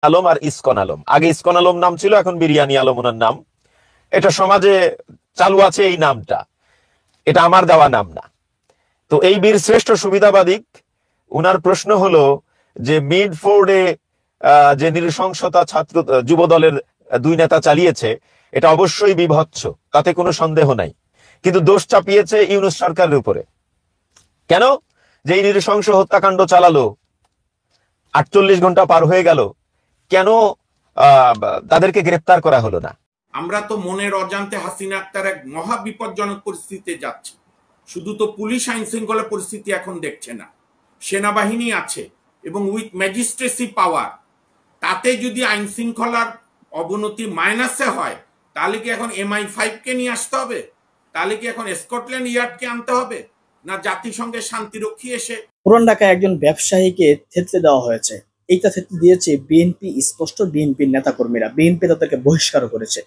আলম আর ISKCON Alam. আগে ISKCON Alam নাম ছিল, এখন বিরিয়ানি আলম ওনার নাম। এটা সমাজে চালু আছে এই নামটা, এটা আমার দেওয়া নাম না। তো এই বীর শ্রেষ্ঠ সুবিধাবাদী, উনার প্রশ্ন হলো যে মিডফোর্ডে যে নৃশংসতা ছাত্র যুব দলের দুই নেতা চালিয়েছে, এটা অবশ্যই বিভৎস, তাতে কোনো সন্দেহ নাই। কিন্তু দোষ চাপিয়েছে ইউনূস সরকারের উপরে। কেন? যে এই নৃশংস হত্যাকাণ্ড চালালো, 48 ঘন্টা পার হয়ে গেল, কেন তাদেরকে গ্রেপ্তার করা হলো না? আমরা তো মনের অজান্তে হাসিনা আক্তার এক মহা বিপজ্জনক পরিস্থিতিতে যাচ্ছে। শুধু তো পুলিশ আইন শৃঙ্খলা পরিস্থিতি এখন দেখছে না, সেনাবাহিনী আছে এবং উইথ ম্যাজিস্ট্রেসি পাওয়ার। তাতে যদি আইন শৃঙ্খলার অবনতি মাইনাসে হয়, তাহলে কি এখন MI5-কে নিয়ে আসতে হবে? তাহলে কি এখন স্কটল্যান্ড ইয়ার্ডকে আনতে হবে? না জাতিসংঘের শান্তিরক্ষী এসে? পুরান ঢাকায় একজন ব্যবসায়ীকে থেতলে দেওয়া হয়েছে। এইটা থেতলে দিয়েছে বিএনপি, স্পষ্ট বিএনপির নেতাকর্মীরা। বিএনপি তাদেরকে বহিষ্কার করেছে,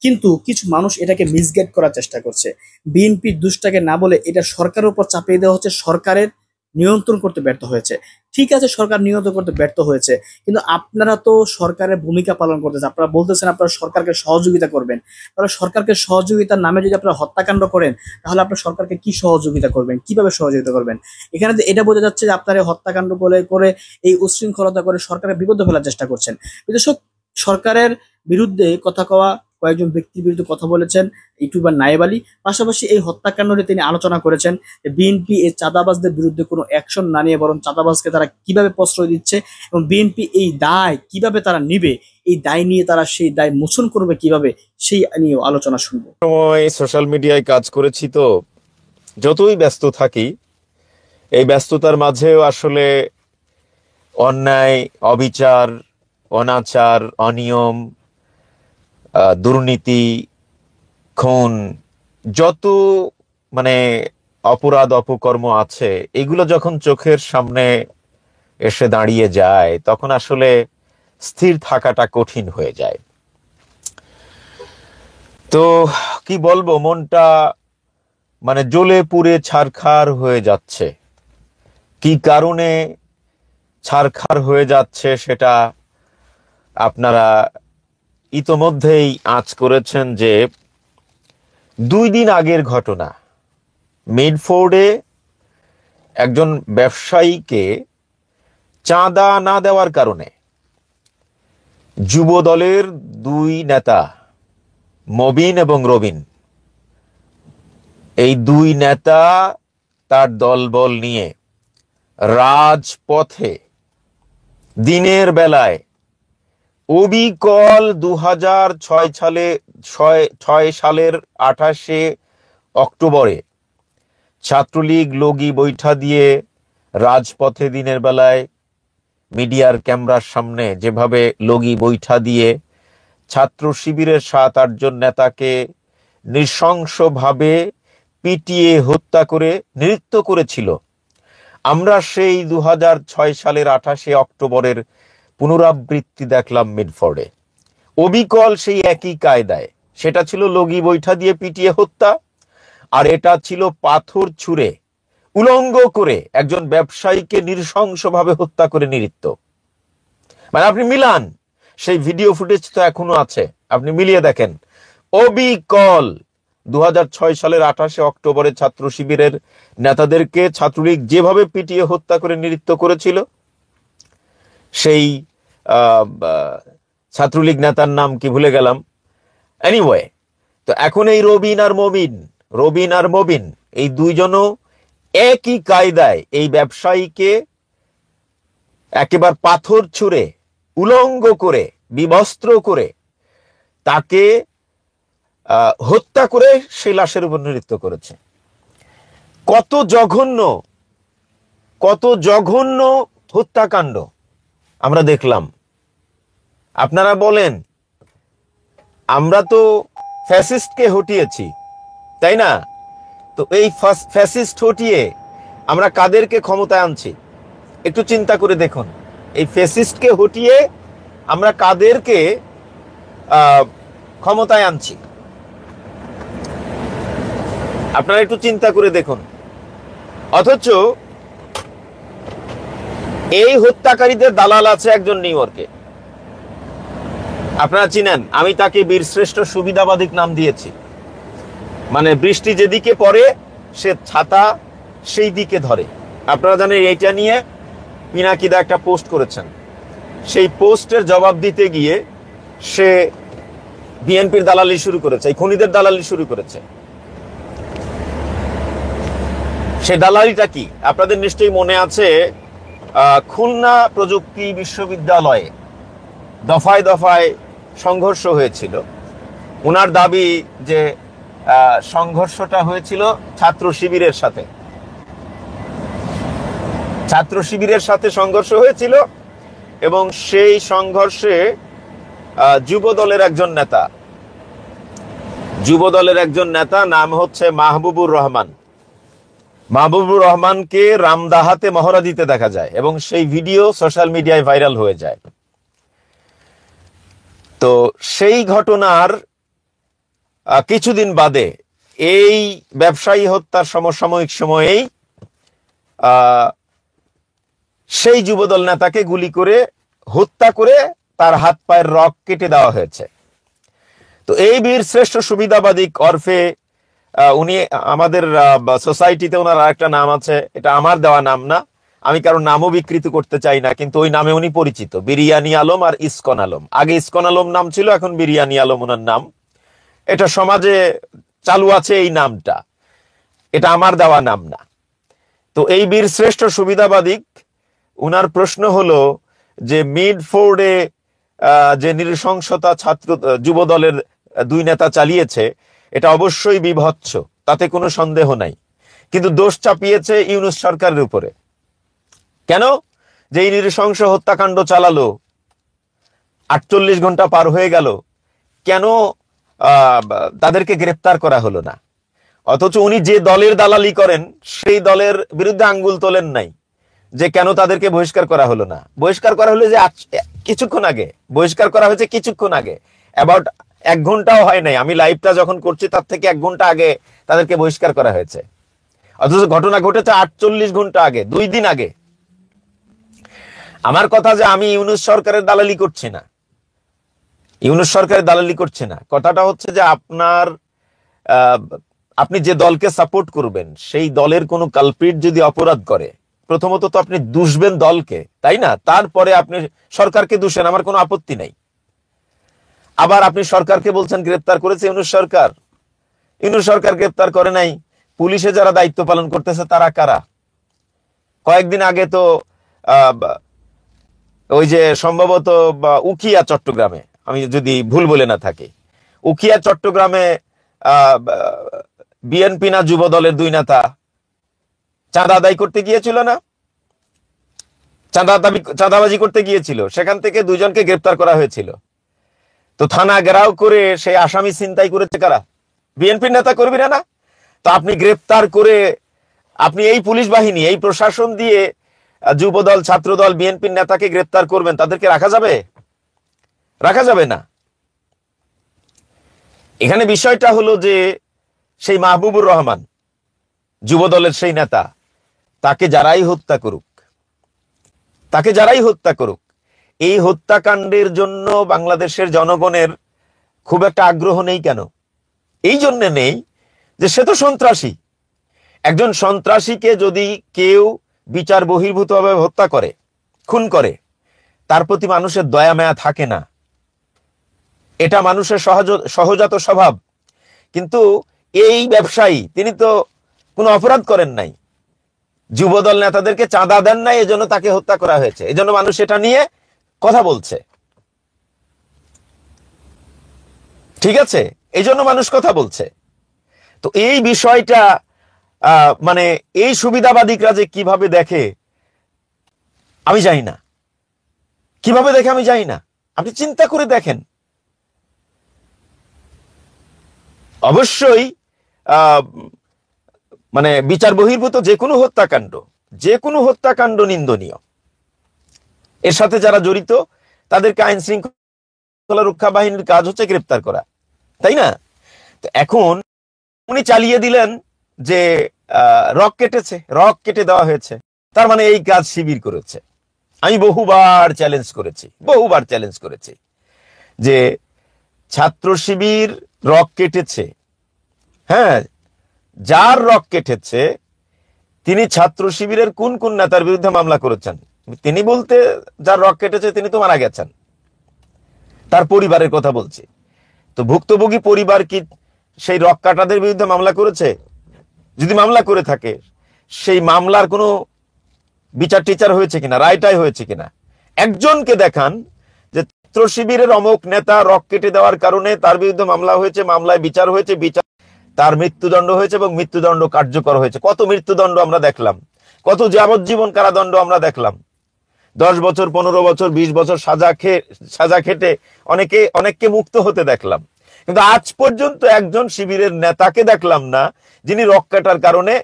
কিন্তু কিছু মানুষ এটাকে মিসগাইড করার চেষ্টা করছে। বিএনপির দুষ্টাকে না বলে এটা সরকারের উপর চাপিয়ে দেওয়া হচ্ছে, সরকারের নিয়ন্ত্রণ করতে ব্যর্থ হয়েছে। ঠিক আছে, সরকার নিয়ন্ত্রণ করতে ব্যর্থ হয়েছে, কিন্তু আপনারা তো সরকারের ভূমিকা পালন করতেছেন। আপনারা বলতেছেন আপনারা সরকারকে সহযোগিতা করবেন, তাহলে সরকারকে সহযোগিতার নামে যদি আপনারা হত্যাকাণ্ড করেন, তাহলে আপনারা সরকারকে কি সহযোগিতা করবেন, কিভাবে সহযোগিতা করবেন? এখানে তো এটা বোঝা যাচ্ছে যে আপনারা হত্যাকাণ্ড করে এই উশৃঙ্খলতা করে সরকারের বিপদে ফেলার চেষ্টা করছেন। বিদেশক সরকারের বিরুদ্ধে কথা কওয়া কয়েকজন ব্যক্তির বিরুদ্ধে কথা বলেছেন ইউটিউবার নায়েব আলী। পাশাপাশি এই হত্যাকাণ্ড নিয়ে তিনি আলোচনা করেছেন যে বিএনপি এই চাঁদাবাজদের বিরুদ্ধে কোনো অ্যাকশন না নিয়ে বরং চাঁদাবাজকে তারা কিভাবে প্রশ্রয় দিচ্ছে এবং বিএনপি এই দায় কিভাবে তারা নিবে, এই দায় নিয়ে তারা সেই দায় মোচন করবে কিভাবে, সেই নিয়েও আলোচনা শুনবো। সময় সোশ্যাল মিডিয়ায় কাজ করেছি, তো যতই ব্যস্ত থাকি, এই ব্যস্ততার মাঝেও আসলে অন্যায়, অবিচার, অনাচার, অনিয়ম, দুর্নীতি, খুন, যত অপরাধ অপকর্ম আছে, এগুলো যখন চোখের সামনে এসে দাঁড়িয়ে যায়, তখন আসলে স্থির থাকাটা কঠিন হয়ে যায়। তো কি বলবো, মনটা জ্বলে পুড়ে ছারখার হয়ে যাচ্ছে। কি কারণে ছারখার হয়ে যাচ্ছে সেটা আপনারা ইতোমধ্যেই আঁচ করেছেন যে 2 দিন আগের ঘটনা। মিডফোর্ডে একজন ব্যবসায়ীকে চাঁদা না দেওয়ার কারণে যুব দলের 2 নেতা, মবিন এবং রবিন, এই 2 নেতা তার দলবল নিয়ে রাজপথে দিনের বেলায় অবিকল 2006 সালের 28শে অক্টোবরে ছাত্রলীগ লগি বৈঠা দিয়ে রাজপথে দিনের বেলায় মিডিয়ার ক্যামেরার সামনে যেভাবে লগি বৈঠা দিয়ে ছাত্র শিবিরের 7-8 জন নেতাকে নৃশংসভাবে পিটিয়ে হত্যা করে নৃত্য করেছিল, আমরা সেই 2006 সালের 28শে অক্টোবরের পুনরাবৃত্তি দেখলাম মিডফোর্ডে। অবিকল সেই একই কায়দায়, সেটা ছিল লগি বৈঠা দিয়ে পিটিয়ে হত্যা, আর এটা ছিল পাথর ছুঁড়ে উলঙ্গ করে একজন ব্যবসায়ীকে নৃশংসভাবে হত্যা করে নৃত্য। আপনি মিলান, সেই ভিডিও ফুটেজ তো এখনো আছে, আপনি মিলিয়ে দেখেন। অবিকল 2006 সালের 28শে অক্টোবরে ছাত্র শিবিরের নেতাদেরকে ছাত্রলীগ যেভাবে পিটিয়ে হত্যা করে নৃত্য করেছিল, সেই ছাত্রলীগ নেতার নাম কি ভুলে গেলাম। এনিওয়ে, তো এখন এই রবিন আর মবিন এই 2 জনও একই কায়দায় এই ব্যবসায়ীকে একেবারে পাথর ছুঁড়ে উলঙ্গ করে বিবস্ত্র করে তাকে হত্যা করে সেই লাশের উপর নৃত্য করেছে। কত জঘন্য হত্যাকাণ্ড আমরা দেখলাম। আপনারা বলেন, আমরা তো ফ্যাসিস্টকে হটিয়েছি, তাই না? তো এই ফ্যাসিস্ট হটিয়ে আমরা কাদেরকে ক্ষমতায় আনছি? একটু চিন্তা করে দেখুন, এই ফ্যাসিস্টকে হটিয়ে আমরা কাদেরকে ক্ষমতায় আনছি? আপনারা একটু চিন্তা করে দেখুন। অথচ এই হত্যাকারীদের দালাল আছে একজন নিউ ইয়র্কে, আপনারা চিনেন, আমি তাকে বীরশ্রেষ্ঠ সুবিধাবাদী নাম দিয়েছি। মানে বৃষ্টি যেদিকে পড়ে সে ছাতা সেই দিকে ধরে। আপনারা জানেন এইটা নিয়ে পিনাকিদা একটা পোস্ট করেছেন। সেই পোস্টের জবাব দিতে গিয়ে সে বিএনপির দালালি শুরু করেছে, এই খুনিদের দালালি শুরু করেছে। সে দালালিটা কি আপনাদের নিশ্চয়ই মনে আছে। খুলনা প্রযুক্তি বিশ্ববিদ্যালয়ে দফায় দফায় সংঘর্ষ হয়েছিল। ওনার দাবি যে সংঘর্ষটা হয়েছিল ছাত্র শিবিরের সাথে। ছাত্র শিবিরের সাথে সংঘর্ষ হয়েছিল এবং সেই সংঘর্ষে যুব দলের একজন নেতা নাম হচ্ছে মাহবুবুর রহমান। মাহবুবুর রহমানকে রামদাহাতে মহড়া দিতে দেখা যায় এবং সেই ভিডিও সোশ্যাল মিডিয়ায় ভাইরাল হয়ে যায়। তো সেই ঘটনার কিছুদিন বাদে এই ব্যবসায়ী হত্যার সমসাময়িক সময়েই সেই যুবদল নেতাকে গুলি করে হত্যা করে তার হাত পায়ের রক কেটে দেওয়া হয়েছে। তো এই বীর শ্রেষ্ঠ সুবিধাবাদী ওরফে উনি আমাদের সোসাইটিতে ওনার আরেকটা নাম আছে, এটা আমার দেওয়া নাম না, আমি কারোর নামও বিকৃত করতে চাই না, কিন্তু ওই নামে উনি পরিচিত, বিরিয়ানি আলম আর ইসকন আলম। আগে ইসকন আলম নাম ছিল, এখন বিরিয়ানি আলম ওনার নাম। এটা সমাজে চালু আছে এই নামটা, এটা আমার দেওয়া নাম না। তো এই বীর শ্রেষ্ঠ সুবিধাবাদী উনার প্রশ্ন হলো যে মিডফোর্ডে যে নৃশংসতা ছাত্র যুব দলের দুই নেতা চালিয়েছে এটা অবশ্যই বিভৎস, তাতে কোনো সন্দেহ নাই, কিন্তু দোষ চাপিয়েছে ইউনূস সরকারের উপরে। কেন? যে এই নৃশংস হত্যাকাণ্ড চালালো, 48 ঘন্টা পার হয়ে গেল, কেন তাদেরকে গ্রেপ্তার করা হলো না? অথচ উনি যে দলের দালালি করেন সেই দলের বিরুদ্ধে আঙ্গুল তোলেন নাই যে কেন তাদেরকে বহিষ্কার করা হলো না। বহিষ্কার করা হলো যে কিছুক্ষণ আগে বহিষ্কার করা হয়েছে, কিছুক্ষণ আগে, অ্যাবাউট 1 ঘন্টাও হয় নাই। আমি লাইভটা যখন করছি তার থেকে 1 ঘন্টা আগে তাদেরকে বহিষ্কার করা হয়েছে। অথচ ঘটনা ঘটেছে 48 ঘন্টা আগে, 2 দিন আগে। আমার কথা যে আমি ইউনূস সরকারের দালালি করছি না, ইউনূস সরকারের দালালি করছে না। কথাটা হচ্ছে যে আপনি যে দলকে সাপোর্ট করবেন সেই দলের কোনো কালপ্রিট যদি অপরাধ করে, প্রথমত তো আপনি দুষবেন দলকে, তাই না? তারপরে আপনি সরকারকে দুষেন, আমার কোনো আপত্তি নাই। আবার আপনি সরকারকে বলছেন গ্রেপ্তার করেছে ইউনূস সরকার। ইউনূস সরকার গ্রেপ্তার করে নাই, পুলিশে যারা দায়িত্ব পালন করতেছে তারা কারা? কয়েকদিন আগে তো ওই যে সম্ভবত উখিয়া চট্টগ্রামে, আমি যদি ভুল বলে না থাকি, উখিয়া চট্টগ্রামে বিএনপি না যুব দলের 2 নেতা চাঁদা আদায় করতে গিয়েছিল না, চাঁদাবাজি করতে গিয়েছিল, সেখান থেকে 2 জনকে গ্রেপ্তার করা হয়েছিল। তো থানা ঘেরাও করে সেই আসামি ছিনতাই করেছে কারা? বিএনপির নেতা কর্মীরা না? তো আপনি গ্রেপ্তার করে আপনি এই পুলিশ বাহিনী, এই প্রশাসন দিয়ে যুবদল, ছাত্রদল, বিএনপির নেতাকে গ্রেপ্তার করবেন, তাদেরকে রাখা যাবে? রাখা যাবে না। এখানে বিষয়টা হলো যে সেই মাহবুবুর রহমান যুবদলের সেই নেতা, তাকে যারাই হত্যা করুক, এই হত্যাকাণ্ডের জন্য বাংলাদেশের জনগণের খুব একটা আগ্রহ নেই। কেন? এই জন্য নেই যে সে তো সন্ত্রাসী। একজন সন্ত্রাসীকে যদি কেউ বিচার বহির্ভূতভাবে হত্যা করে, খুন করে, তার প্রতি মানুষের দয়া মায়া থাকে না, এটা মানুষের সহজাত স্বভাব। কিন্তু এই ব্যবসায়ী, তিনি তো কোনো অপরাধ করেন নাই, যুবদল নেতাদেরকে চাঁদা দেন নাই, এজন্য তাকে হত্যা করা হয়েছে, এজন্য মানুষ এটা নিয়ে কথা বলছে। ঠিক আছে, এই জন্য মানুষ কথা বলছে। তো এই বিষয়টা মানে এই সুবিধাবাদীরা যে কিভাবে দেখে আমি জানি না, কিভাবে দেখে আমি জানি না। আপনি চিন্তা করে দেখেন। অবশ্যই মানে বিচার বহির্ভূত যে কোনো হত্যাকাণ্ড নিন্দনীয়। এর সাথে যারা জড়িত তাদেরকে আইন শৃঙ্খলা রক্ষা বাহিনীর কাজ হচ্ছে গ্রেপ্তার করা, তাই না? তো এখন উনি চালিয়ে দিলেন যে রক কেটে দেওয়া হয়েছে, তার মানে এই কাজ শিবির করেছে। আমি বহুবার চ্যালেঞ্জ করেছি যে ছাত্র শিবির রক কেটেছে, হ্যাঁ, যার রক কেটেছে তিনি ছাত্র শিবিরের কোন কোন নেতার বিরুদ্ধে মামলা করেছেন? তিনি বলতে যার রক কেটেছে তিনি তো মারা গেছেন, তার পরিবারের কথা বলছি। তো ভুক্তভোগী পরিবার কি সেই রক কাটাদের বিরুদ্ধে মামলা করেছে? যদি মামলা করে থাকে সেই মামলার কোনো বিচার টিচার হয়েছে কিনা, রায়টাই হয়েছে কিনা? একজনকে দেখান যে ছাত্র শিবিরের অমুক নেতা রক কেটে দেওয়ার কারণে তার বিরুদ্ধে মামলা হয়েছে, মামলায় বিচার হয়েছে, বিচার তার মৃত্যুদণ্ড হয়েছে এবং মৃত্যুদণ্ড কার্যকর হয়েছে। কত মৃত্যুদণ্ড আমরা দেখলাম, কত যাবজ্জীবন কারাদণ্ড আমরা দেখলাম, 10 বছর 15 বছর 20 বছর সাজা খেটে অনেককে মুক্ত হতে দেখলাম। কিন্তু আজ পর্যন্ত একজন শিবিরের নেতাকে দেখলাম না যিনি রক কাটার কারণে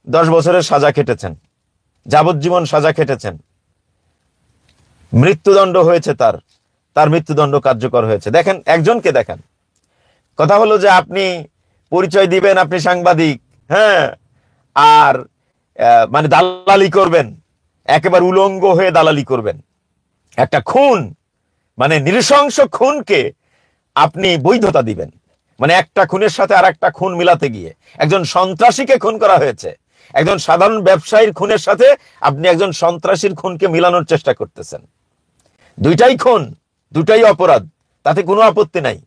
10 বছরের সাজা খেটেছেন, যাবজ্জীবন সাজা খেটেছেন, মৃত্যুদণ্ড হয়েছে, তার মৃত্যুদণ্ড কার্যকর হয়েছে। দেখেন, একজনকে দেখান। কথা হলো যে আপনি পরিচয় দিবেন আপনি সাংবাদিক, হ্যাঁ, আর মানে দালালি করবেন, একেবারে উলঙ্গ হয়ে দালালি করবেন। একটা খুন, মানে নৃশংস খুনকে আপনি বৈধতা দিবেন, মানে একটা খুনের সাথে আর একটা খুন মিলাতে গিয়ে একজন সন্ত্রাসীকে খুন করা হয়েছে, একজন সাধারণ ব্যবসায়ীর খুনের সাথে আপনি একজন সন্ত্রাসীর খুনকে মিলানোর চেষ্টা করতেছেন। দুইটাই খুন, দুটাই অপরাধ, তাতে কোনো আপত্তি নাই।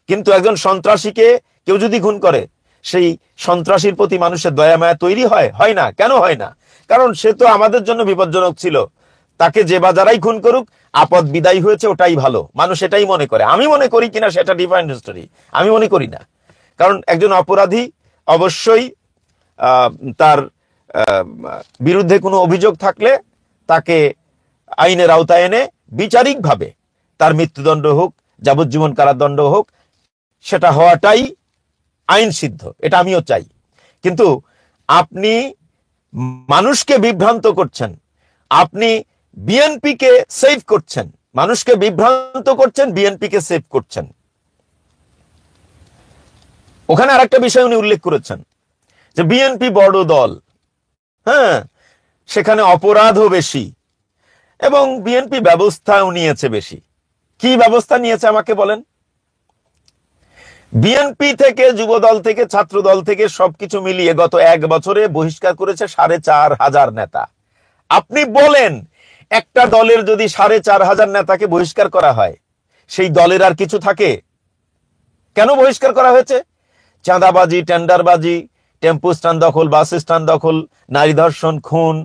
কিন্তু একজন সন্ত্রাসীকে কেউ যদি খুন করে, সেই সন্ত্রাসীর প্রতি মানুষের দয়া মায়া তৈরি হয়? হয় না। কেন হয় না? কারণ সে তো আমাদের জন্য বিপজ্জনক ছিল। তাকে যে বা যারাই খুন করুক, আপদ বিদায় হয়েছে, ওটাই ভালো, মানুষ এটাই মনে করে। আমি মনে করি কিনা সেটা ডিফারেন্ট স্টোরি, আমি মনে করি না। কারণ একজন অপরাধী অবশ্যই তার বিরুদ্ধে কোনো অভিযোগ থাকলে তাকে আইনের আওতায় এনে বিচারিকভাবে তার মৃত্যুদণ্ড হোক, যাবজ্জীবন কারাদণ্ড হোক, সেটা হওয়াটাই আইন সিদ্ধ, এটা আমিও চাই। কিন্তু আপনি মানুষকে বিভ্রান্ত করছেন, আপনি বিএনপিকে সেভ করছেন, মানুষকে বিভ্রান্ত করছেন, বিএনপিকে সেভ করছেন। ওখানে আরেকটা বিষয় উনি উল্লেখ করেছেন যে বিএনপি বড় দল, হ্যাঁ, সেখানে অপরাধও বেশি এবং বিএনপি ব্যবস্থাও নিয়েছে বেশি। কি ব্যবস্থা নিয়েছে আমাকে বলেন? বিএনপি থেকে, যুব দল থেকে, ছাত্র দল থেকে সবকিছু মিলিয়ে গত 1 বছরে বহিষ্কার করেছে 4,500 নেতা। আপনি বলেন, একটা দলের যদি 4,500 নেতাকে বহিষ্কার করা হয়, সেই দলের আর কিছু থাকে? কেন বহিষ্কার করা হয়েছে? চাঁদাবাজি, টেন্ডারবাজি, টেম্পো স্ট্যান্ড দখল, বাস স্ট্যান্ড দখল, নারী ধর্ষণ, খুন,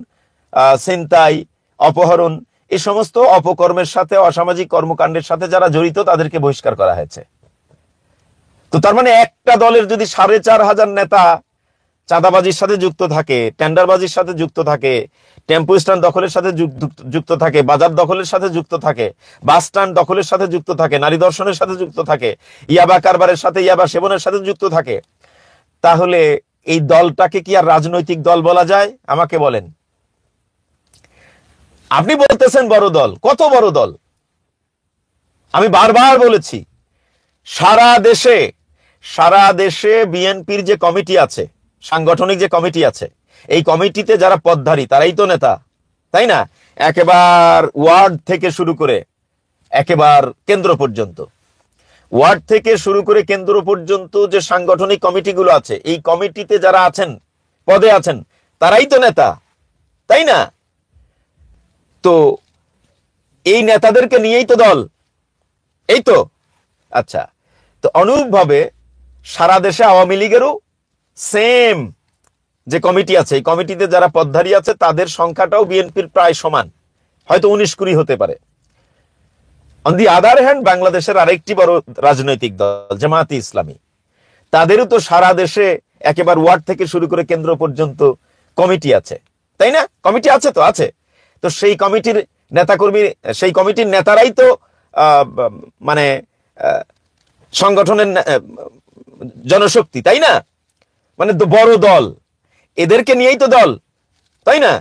ছিনতাই, অপহরণ, এই সমস্ত অপকর্মের সাথে, অসামাজিক কর্মকাণ্ডের সাথে যারা জড়িত তাদেরকে বহিষ্কার করা হয়েছে। তো তার মানে একটা দলের যদি 4,500 নেতা চাঁদাবাজির সাথে যুক্ত থাকে, টেন্ডারবাজির সাথে যুক্ত থাকে, টেম্পো স্ট্যান্ড দখলের সাথে যুক্ত থাকে, বাজার দখলের সাথে যুক্ত থাকে, বাস স্ট্যান্ড দখলের সাথে যুক্ত থাকে, নারী ধর্ষণের সাথে যুক্ত থাকে, ইয়াবা কারবারের সাথে, ইয়াবা সেবনের সাথে যুক্ত থাকে, তাহলে এই দলটাকে কি আর রাজনৈতিক দল বলা যায়? আমাকে বলেন। আপনি বলতেছেন বড় দল, কত বড় দল? আমি বারবার বলেছি, সারা দেশে বিএনপির যে কমিটি আছে, সাংগঠনিক যে কমিটি আছে, এই কমিটিতে যারা পদধারী তারাই তো নেতা, তাই না? একেবারে ওয়ার্ড থেকে শুরু করে একেবারে কেন্দ্র পর্যন্ত, ওয়ার্ড থেকে শুরু করে কেন্দ্র পর্যন্ত যে সাংগঠনিক কমিটিগুলো আছে, এই কমিটিতে যারা আছেন, পদে আছেন, তারাই তো নেতা, তাই না? তো এই নেতাদেরকে নিয়েই তো দল, এই তো। আচ্ছা, তো অনুরূপভাবে সারা দেশে আওয়ামী লীগেরও সেম যে কমিটি আছে, এই কমিটিতে যারা পদধারী আছে তাদের সংখ্যাটাও বিএনপির প্রায় সমান, হয়তো 19-20 হতে পারে। অন দি আদার হ্যান্ড, বাংলাদেশের আরেকটি বড় রাজনৈতিক দল জামায়াতে ইসলামী, তাদেরও তো সারা দেশে একেবারে ওয়ার্ড থেকে শুরু করে কেন্দ্র পর্যন্ত কমিটি আছে, তাই না? কমিটি আছে তো, আছে। তো সেই কমিটির নেতাকর্মী, সেই কমিটির নেতারাই তো মানে সংগঠনের জনশক্তি, তাই না? মানে বড় দল, এদেরকে নিয়েই তো দল, তাই না?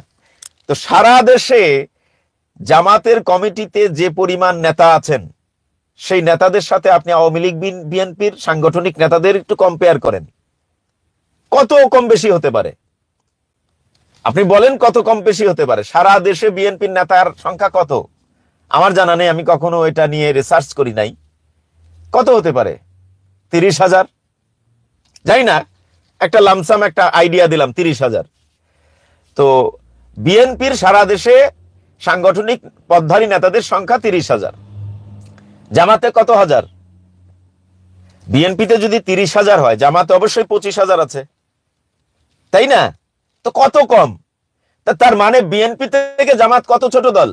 তো সারা দেশে জামাতের কমিটিতে যে পরিমাণ নেতা আছেন, সেই নেতাদের সাথে আপনি আওয়ামী লীগ বিএনপির সাংগঠনিক নেতাদের একটু কম্পেয়ার করেন, কত কম বেশি হতে পারে? আপনি বলেন কত কম বেশি হতে পারে? সারা দেশে বিএনপির নেতার সংখ্যা কত? আমার জানা নেই, আমি কখনো এটা নিয়ে রিসার্চ করি নাই। কত হতে পারে? 30,000, জানি না, একটা লামসাম একটা আইডিয়া দিলাম, 30,000। তো বিএনপির সারা দেশে সাংগঠনিক পদধারী নেতাদের সংখ্যা 30,000। জামাতে কত হাজার? বিএনপিতে যদি 30,000 হয়, জামাতে অবশ্যই 25,000 আছে, তাই না? তো কত কম? তার মানে বিএনপি থেকে জামাত কত ছোট দল?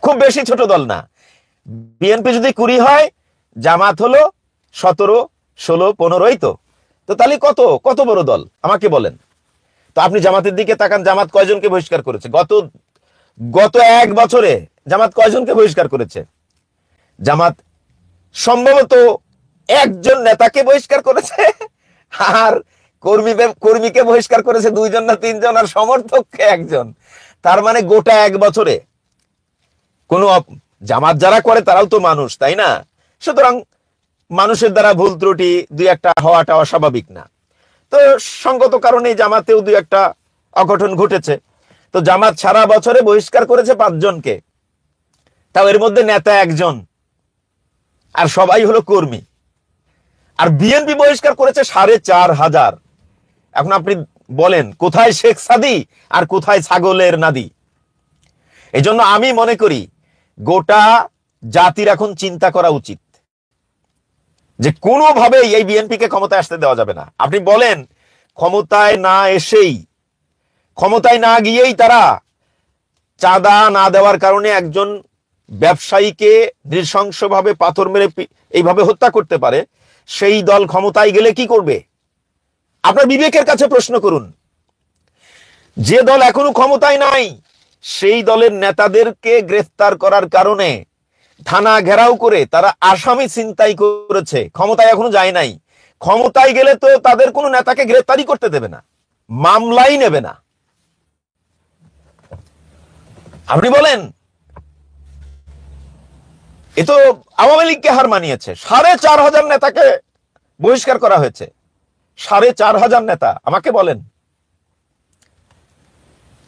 খুব বেশি ছোট দল না। বিএনপি যদি 20 হয়, জামাত হলো 17, 16, 15, তো তাহলে কত কত বড় দল আমাকে বলেন তো। আপনি জামাতের দিকে তাকান, জামাত কয়জনকে বহিষ্কার করেছে গত 1 বছরে? জামাত কয়জনকে বহিষ্কার করেছে? জামাত সম্ভবত একজন নেতাকে বহিষ্কার করেছে, আর কর্মীকে বহিষ্কার করেছে 2 জন না 3 জন, আর সমর্থককে 1 জন। তার মানে গোটা 1 বছরে কোন জামাত যারা করে তারাও তো মানুষ, তাই না? সুতরাং মানুষের দ্বারা ভুল ত্রুটি 2-1টা হওয়াটা অস্বাভাবিক না। তো সঙ্গত কারণে জামাতেও 2-1টা অঘটন ঘটেছে। তো জামাত সারা বছরে বহিষ্কার করেছে 5 জনকে, তাও এর মধ্যে নেতা 1 জন, আর সবাই হলো কর্মী। আর বিএনপি বহিষ্কার করেছে 4,500। এখন আপনি বলেন কোথায় শেখ সাদি আর কোথায় ছাগলের নাদি? এই জন্য আমি মনে করি গোটা জাতির এখন চিন্তা করা উচিত যে কোনোভাবেই এই বিএনপিকে ক্ষমতায় আসতে দেওয়া যাবে না। আপনি বলেন ক্ষমতায় না গিয়েই তারা চাঁদা না দেওয়ার কারণে একজন ব্যবসায়ীকে নৃশংসভাবে পাথর মেরে এইভাবে হত্যা করতে পারে, সেই দল ক্ষমতায় গেলে কি করবে? আপনার বিবেকের কাছে প্রশ্ন করুন। যে দল এখনো ক্ষমতায় নাই, সেই দলের নেতাদেরকে গ্রেফতার করার কারণে থানা ঘেরাও করে তারা আসামি ছিনতাই করেছে, ক্ষমতায় এখনো যায় নাই। ক্ষমতায় গেলে তো তাদের কোনো নেতাকে গ্রেফতারই করতে দেবে না, মামলাই নেবে না। আপনি বলেন, এ তো আওয়ামী লীগকে হার মানিয়েছে। 4,500 নেতাকে বহিষ্কার করা হয়েছে, 4,500 নেতা। আমাকে বলেন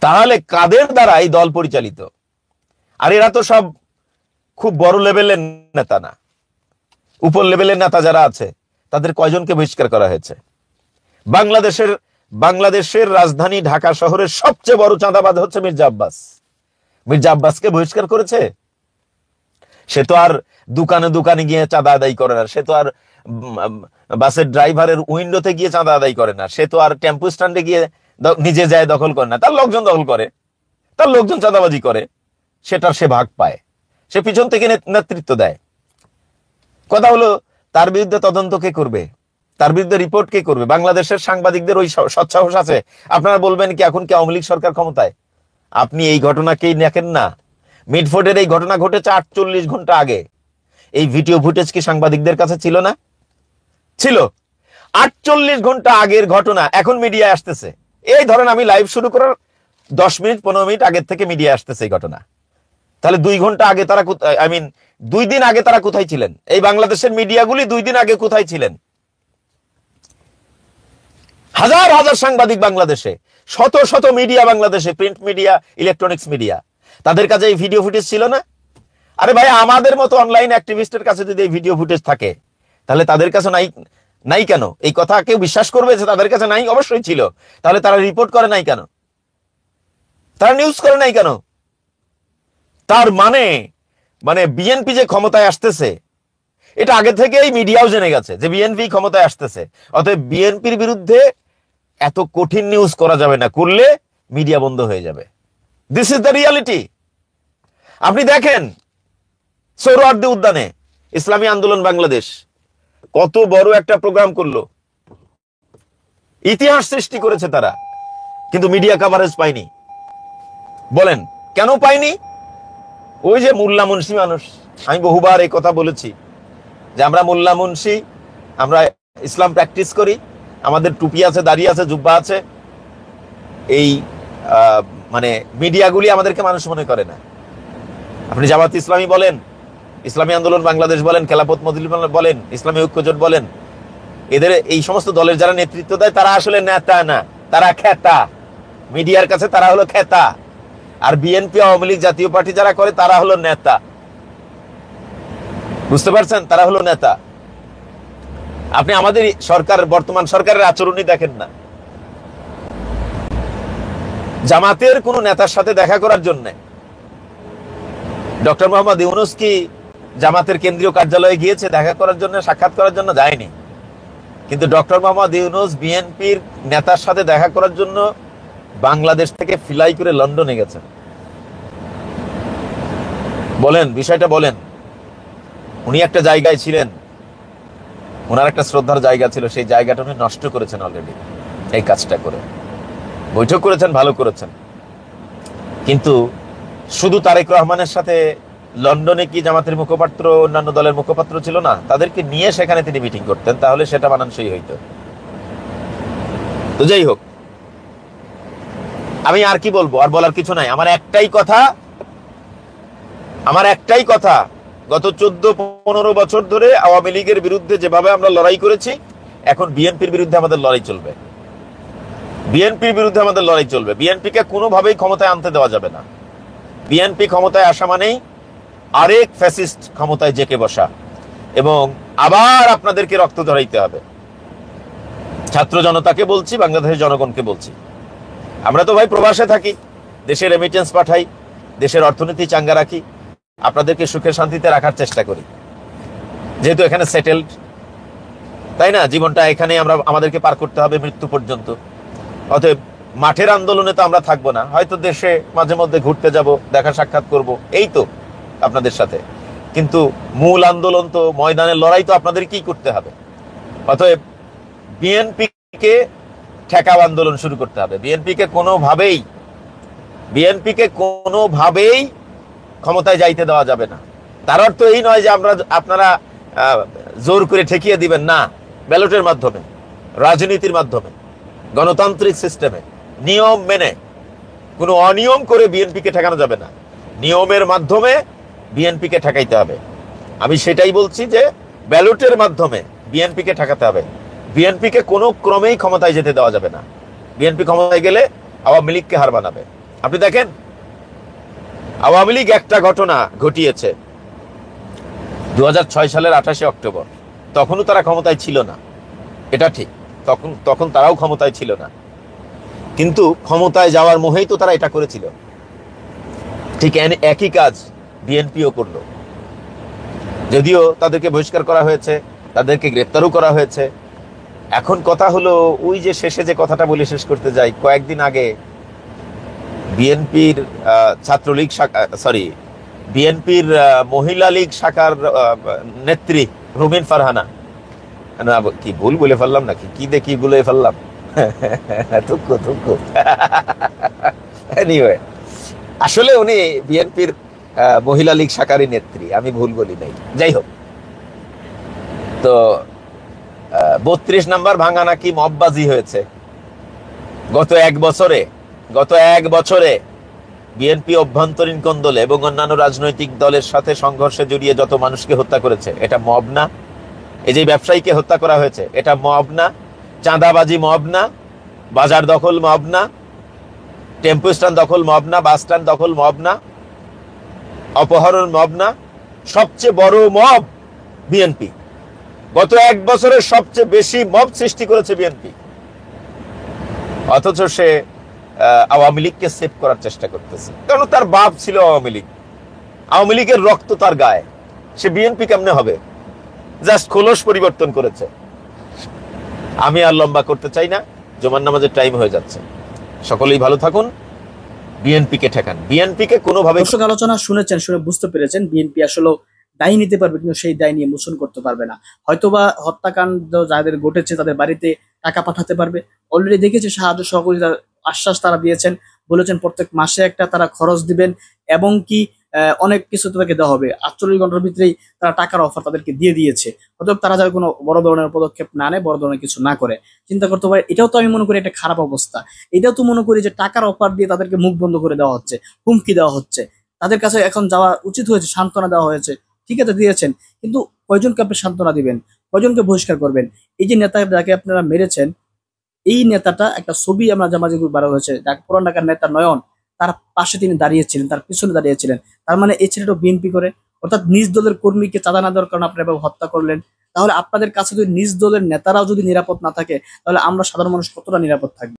তাহলে কাদের দ্বারা এই দল পরিচালিত? আর এরা তো সব খুব বড় লেভেলের নেতা না, উপর লেভেলের নেতা যারা আছে তাদের কয়জনকে বহিষ্কার করা হয়েছে? বাংলাদেশের রাজধানী ঢাকা শহরের সবচেয়ে বড় চাঁদাবাজ হচ্ছে মির্জা আব্বাসকে বহিষ্কার করেছে। সে তো আর দোকানে দোকানে গিয়ে চাঁদা আদায় করে না, সে তো আর বাসের ড্রাইভারের উইন্ডোতে গিয়ে চাঁদা আদায় করে না, সে তো আর টেম্পো স্ট্যান্ডে গিয়ে নিজে যায় দখল করে না, তার লোকজন দখল করে, তার লোকজন চাঁদাবাজি করে, সেটার সে ভাগ পায়, সে পিছন থেকে নেতৃত্ব দেয়। কথা হলো তার বিরুদ্ধে তদন্ত কে করবে? তার বিরুদ্ধে রিপোর্ট কে করবে? বাংলাদেশের সাংবাদিকদের ওই সৎসাহস আছে? আপনারা বলবেন কি এখন কি আওয়ামী লীগ সরকার ক্ষমতায়? আপনি এই ঘটনাকেই দেখেন না। মিডফোর্ডের এই ঘটনা ঘটেছে 48 ঘন্টা আগে। এই ভিডিও ফুটেজ কি সাংবাদিকদের কাছে ছিল না? ছিল। 48 ঘন্টা আগের ঘটনা এখন মিডিয়ায় আসতেছে। এই ধরেন আমি লাইভ শুরু করার 10 মিনিট 15 মিনিট আগের থেকে মিডিয়ায় আসতেছে এই ঘটনা। তাহলে 2 ঘন্টা আগে তারা 2 দিন আগে তারা কোথায় ছিলেন? এই বাংলাদেশের মিডিয়াগুলি 2 দিন আগে কোথায় ছিলেন? হাজার হাজার সাংবাদিক বাংলাদেশে, শত শত মিডিয়া বাংলাদেশে, প্রিন্ট মিডিয়া, ইলেকট্রনিক্স মিডিয়া, তাদের কাছে এই ভিডিও ফুটেজ ছিল না? আরে ভাই, আমাদের মতো অনলাইন অ্যাক্টিভিস্টের কাছে যদি এই ভিডিও ফুটেজ থাকে তাহলে তাদের কাছে নাই কেন? এই কথা কেউ বিশ্বাস করবে যে তাদের কাছে নাই? অবশ্যই ছিল। তাহলে তারা রিপোর্ট করে নাই কেন? তারা নিউজ করে নাই কেন? তার মানে বিএনপি যে ক্ষমতায় আসতেছে এটা আগে থেকেই মিডিয়াও জেনে গেছে যে বিএনপি ক্ষমতায় আসতেছে। অতএব বিএনপির বিরুদ্ধে এত কঠিন নিউজ করা যাবে না, করলে মিডিয়া বন্ধ হয়ে যাবে। This is the reality. আপনি দেখেন সোহরাওয়ার্দী উদ্যানে ইসলামী আন্দোলন বাংলাদেশ কত বড় একটা প্রোগ্রাম করলো, ইতিহাস সৃষ্টি করেছে তারা, কিন্তু মিডিয়া কভারেজ পায়নি। বলেন কেন পায়নি? ওই যে মোল্লা মুন্সি মানুষ। আমি বহুবার এই কথা বলেছি যে আমরা মোল্লা মুন্সি, আমরা ইসলাম প্র্যাকটিস করি, আমাদের টুপি আছে, দাড়ি আছে, জুব্বা আছে। এই মানে মিডিয়াগুলি আমাদেরকে মানুষ মনে করে না। আপনি জামাত ইসলামী বলেন, ইসলামী আন্দোলন বাংলাদেশ বলেন, খেলাফত মজলিস বলেন, ইসলামী ঐক্যজোট বলেন, এদের এই সমস্ত দলের যারা নেতৃত্ব দেয় তারা আসলে নেতা না, তারা খেতা। মিডিয়ার কাছে তারা হলো খেতা। আর বিএনপি আওয়ামী লীগ জাতীয় পার্টি যারা করে তারা হলো নেতা। বুঝতে পারছেন? তারা হলো নেতা। আপনি আমাদের সরকার, বর্তমান সরকারের আচরণই দেখেন না। জামাতের কোন নেতার সাথে দেখা করার জন্য ডক্টর মোহাম্মদ ইউনূস কি জামাতের কেন্দ্রীয় কার্যালয়ে গিয়েছে দেখা করার জন্য, সাক্ষাৎ করার জন্য? যায়নি। কিন্তু ডক্টর মোহাম্মদ ইউনূস বিএনপির নেতার সাথে দেখা করার জন্য বাংলাদেশ থেকে ফ্লাই করে লন্ডনে গেছেন। বলেন, বিষয়টা বলেন। উনি একটা জায়গায় ছিলেন, ওনার একটা শ্রদ্ধার জায়গা ছিল, সেই জায়গাটা উনি নষ্ট করেছেন অলরেডি এই কাজটা করে। বৈঠক করেছেন, ভালো করেছেন, কিন্তু শুধু তারেক রহমানের সাথে লন্ডনে কি জামাতের মুখপাত্র, অন্যান্য দলের মুখপাত্র ছিল না? তাদেরকে নিয়ে সেখানে তিনি মিটিং করতেন, তাহলে সেটা মানানসই হইতো। তো যাই হোক, আমি আর কি বলবো, আর বলার কিছু নাই। আমার একটাই কথা, গত 14-15 বছর ধরে আওয়ামী লীগের বিরুদ্ধে যেভাবে আমরা লড়াই করেছি, এখন বিএনপির বিরুদ্ধে আমাদের লড়াই চলবে। বিএনপির বিরুদ্ধে আমাদের লড়াই চলবে। বিএনপিকে কোনোভাবেই ক্ষমতায় আনতে দেওয়া যাবে না। বিএনপি ক্ষমতায় আসা মানেই আরেক ফ্যাসিস্ট ক্ষমতায় জেকে বসা, এবং আবার আপনাদেরকে রক্ত ঝরাইতে হবে। ছাত্র জনতাকে বলছি, বাংলাদেশের জনগণকে বলছি, আমরা তো ভাই প্রবাসে থাকি, দেশে রেমিটেন্স পাঠাই, দেশের অর্থনীতি চাঙ্গা রাখি, আপনাদেরকে সুখে শান্তিতে রাখার চেষ্টা করি, যেহেতু এখানে সেটেলড, তাই না? জীবনটা এখানে আমাদেরকে পার করতে হবে মৃত্যু পর্যন্ত। অতএব মাঠের আন্দোলনে তো আমরা থাকবো না, হয়তো দেশে মাঝে মধ্যে ঘুরতে যাব, দেখা সাক্ষাৎ করব, এই তো আপনাদের সাথে। কিন্তু মূল আন্দোলন তো, ময়দানের লড়াই তো আপনাদেরকেই করতে হবে। অতএব বিএনপিকে ঠেকাও আন্দোলন শুরু করতে হবে। বিএনপিকে কোনোভাবেই ক্ষমতায় যাইতে দেওয়া যাবে না। তার অর্থ এই নয় যে আপনারা জোর করে ঠেকিয়ে দিবেন, না। ব্যালটের মাধ্যমে, রাজনীতির মাধ্যমে, গণতান্ত্রিক সিস্টেমে, নিয়ম মেনে, কোনো অনিয়ম করে বিএনপিকে ঠেকানো যাবে না। নিয়মের মাধ্যমে বিএনপিকে ঠেকাইতে হবে। আমি সেটাই বলছি যে ব্যালটের মাধ্যমে বিএনপিকে ঠেকাতে হবে। বিএনপিকে কোনো ক্রমেই ক্ষমতায় যেতে দেওয়া যাবে না। বিএনপি ক্ষমতায় গেলে আওয়ামী লীগকে হার বানাবে। আপনি দেখেন, আওয়ামী লীগ একটা ঘটনা ঘটিয়েছে 2006 সালের 28শে অক্টোবর। তখনও তারা ক্ষমতায় ছিল না, এটা ঠিক। তখন তারাও ক্ষমতায় ছিল না, কিন্তু ক্ষমতায় যাওয়ার মোহেই তো তারা এটা করেছিল। ঠিক একই কাজ বিএনপিও করলো। যদিও তাদেরকে বহিষ্কার করা হয়েছে, তাদেরকে গ্রেপ্তারও করা হয়েছে। এখন কথা হলো, ওই যে শেষে যে কথাটা বলে শেষ করতে যাই, কয়েকদিন আগে বিএনপির ছাত্রলীগ শাখা, বিএনপির মহিলা লীগ শাখার নেত্রী রুমিন ফারহানা, কি ভুল বলে ফেললাম নাকি, কি দেখি বলে ফেললাম, এনিওয়ে, আসলে উনি বিএনপির মহিলা লীগ শাখারই নেত্রী, আমি ভুল বলি নাই। যাই হোক, তো 32 নাম্বার ভাঙা নাকি মববাজি হয়েছে গত এক বছরে। বিএনপি অভ্যন্তরীণ কোন্দলে এবং অন্যান্য রাজনৈতিক দলের সাথে সংঘর্ষে জড়িয়ে যত মানুষকে হত্যা করেছে, এটা মব না? এই যে ব্যবসায়ীকে হত্যা করা হয়েছে, এটা মব না? চাঁদাবাজি মব না? বাজার দখল মব না? টেম্পো স্ট্যান্ড দখল মব না? বাস স্ট্যান্ড দখল মব না? অপহরণ মব না? সবচেয়ে বড় মব বিএনপি। গত এক বছরে সবচেয়ে বেশি মব সৃষ্টি করেছে বিএনপি, অথচ সে আওয়ামী লীগকে সেভ করার চেষ্টা করতেছে। কারণ তার বাপ ছিল আওয়ামী লীগের রক্ত তার গায়ে, সে বিএনপি কেমনে হবে? জাস্ট খোলস পরিবর্তন করেছে। আমি আর লম্বা করতে চাই না, জুমার নামাজের টাইম হয়ে যাচ্ছে। সকলেই ভালো থাকুন, বিএনপিকে ঠেকান, বিএনপিকে কোনোভাবে। দর্শক, আলোচনা শুনেছেন, শুনে বুঝতে পেরেছেন বিএনপি আসলে দায় নিতে পারবে, কিন্তু সেই দায় নিয়ে মোচন করতে পারবে না। হয়তোবা হত্যাকাণ্ড যাদের ঘটেছে তাদের বাড়িতে টাকা পাঠাতে পারবে। অলরেডি দেখেছে সাহায্য সহযোগিতার আশ্বাস তারা দিয়েছেন, বলেছেন প্রত্যেক মাসে একটা তারা খরচ দিবেন, এবং কি অনেক কিছু তাদেরকে দেওয়া হবে। 48 ঘন্টার ভিতরেই তারা টাকার অফার তাদেরকে দিয়ে দিয়েছে। অতএব তারা যাতে কোনো বড় ধরনের পদক্ষেপ না নেয়, বড় ধরনের কিছু না করে, চিন্তা করতে পারে। এটাও তো আমি মনে করি একটা খারাপ অবস্থা। এটাও তো মনে করি যে টাকার অফার দিয়ে তাদেরকে মুখ বন্ধ করে দেওয়া হচ্ছে, হুমকি দেওয়া হচ্ছে। তাদের কাছে এখন যাওয়া উচিত হয়েছে, সান্ত্বনা দেওয়া হয়েছে, ঠিক আছে দিয়েছেন, কিন্তু কয়জনকে আপনি সান্ত্বনা দিবেন, কয়জনকে বহিষ্কার করবেন? এই যে নেতা যাকে আপনারা মেরেছেন, এই নেতাটা একটা ছবি আমরা জামাজি বার হয়েছে, পুরান ঢাকার নেতা নয়ন, তার পাশে তিনি দাঁড়িয়েছিলেন, তার পিছনে দাঁড়িয়েছিলেন। তার মানে এই ছেলেটা বিএনপি করে, অর্থাৎ নিজ দলের কর্মীকে চাঁদা না দেওয়ার কারণে আপনারা এভাবে হত্যা করলেন। তাহলে আপনাদের কাছে যদি নিজ দলের নেতারাও যদি নিরাপদ না থাকে, তাহলে আমরা সাধারণ মানুষ কতটা নিরাপদ থাকবে?